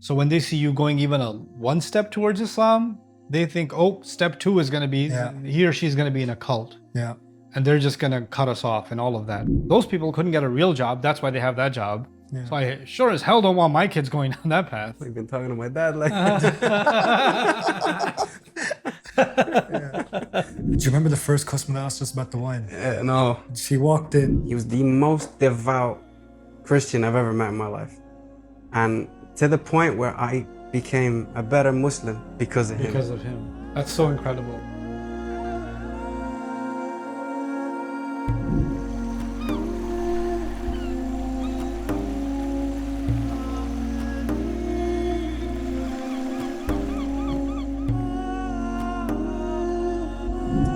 So when they see you going even one step towards Islam, they think, oh, step 2 is going to be, he or she's going to be in a cult. Yeah. And they're just going to cut us off and all of that. Those people couldn't get a real job. That's why they have that job. Yeah. So I sure as hell don't want my kids going down that path. I've been talking to my dad like Do you remember the first customer that asked us about the wine? no. She walked in. He was the most devout Christian I've ever met in my life. And to the point where I became a better Muslim because of him. Because of him. That's so incredible.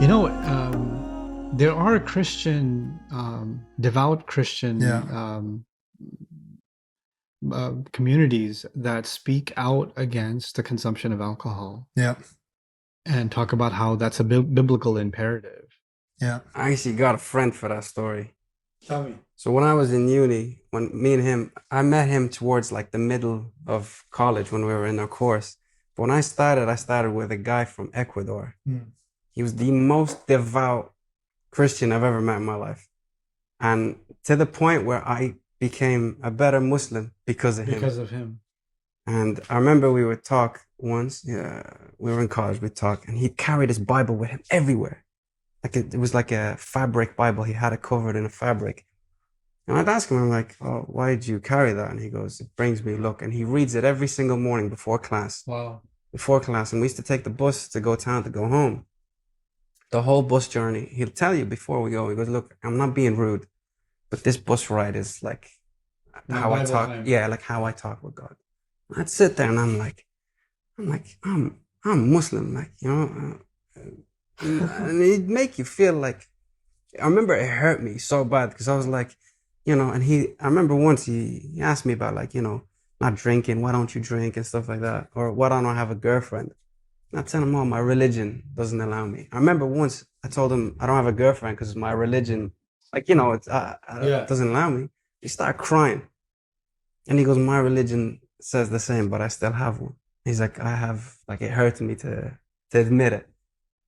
You know, there are Christian, devout Christian communities that speak out against the consumption of alcohol. Yeah. And talk about how that's a biblical imperative. Yeah. I actually got a friend for that story. Tell me. So when I was in uni, when me and him, I met him towards like the middle of college when we were in our course. But when I started with a guy from Ecuador. He was the most devout Christian I've ever met in my life. And to the point where I became a better Muslim because of him. Because of him. And I remember we would talk once, we were in college, we'd talk, and he carried his Bible with him everywhere. Like it was like a fabric Bible. He had it covered in a fabric. And I'd ask him, I'm like, oh, why did you carry that? And he goes, it brings me luck. And he reads it every single morning before class. Wow. Before class. And we used to take the bus to go town to go home. The whole bus journey, he'll tell you before we go, he goes, look, I'm not being rude, but this bus ride is like how I talk. Yeah, like how I talk with God. I'd sit there and I'm like, I'm Muslim, like, you know, and it'd make you feel like, I remember it hurt me so bad because I was like, you know, and I remember once he asked me about like, you know, not drinking, why don't you drink and stuff like that? Or why don't I have a girlfriend? And I tell him, oh, my religion doesn't allow me. I remember once I told him I don't have a girlfriend because my religion, like, you know, it doesn't allow me. He started crying. And he goes, my religion says the same, but I still have one. He's like, it hurts me to admit it,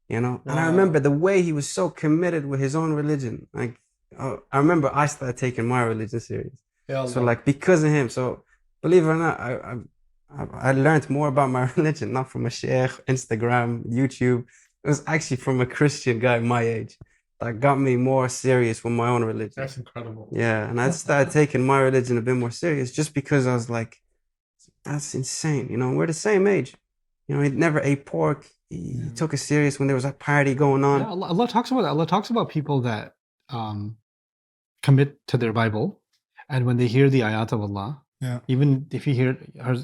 you know? Wow. And I remember the way he was so committed with his own religion. Like, I remember I started taking my religion serious. Yeah, so like, because of him. So believe it or not, I learned more about my religion, not from a sheikh, Instagram, YouTube. It was actually from a Christian guy my age that got me more serious with my own religion. That's incredible. Yeah, and I started taking my religion a bit more serious just because I was like, that's insane. You know, we're the same age. You know, he never ate pork. He took it serious when there was a party going on. Yeah, Allah talks about that. Allah talks about people that commit to their Bible, and when they hear the ayat of Allah, even if you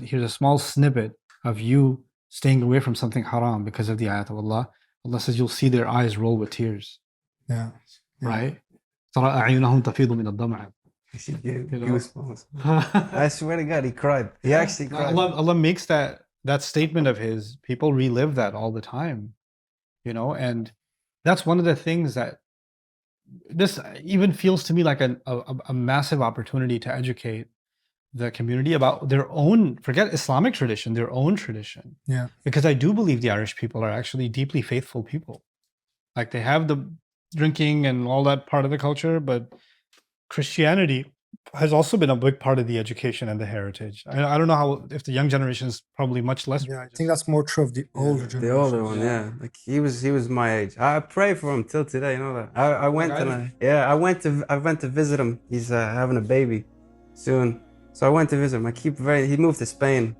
here's a small snippet of you staying away from something haram because of the ayat of Allah, Allah says you'll see their eyes roll with tears. Yeah. Right? أعينهم تفيض من الدمع. I swear to God, he cried. He actually cried. Allah makes that statement of his, people relive that all the time, you know, and that's one of the things that this even feels to me like a massive opportunity to educate the community about their own, forget Islamic tradition, their own tradition. Yeah. Because I do believe the Irish people are actually deeply faithful people. Like they have the drinking and all that part of the culture, but Christianity has also been a big part of the education and the heritage. I don't know if the young generation is probably much less. Yeah, I think that's more true of the older generation. The older one, yeah. Like he was my age. I pray for him till today. You know that. I went to visit him. He's having a baby soon, so I went to visit him. He moved to Spain,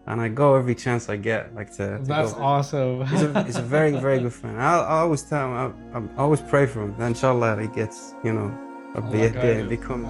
and I go every chance I get. Like to That's go. Awesome. He's a very, very good friend. I always tell him. I always pray for him. Inshallah, he gets, you know, become.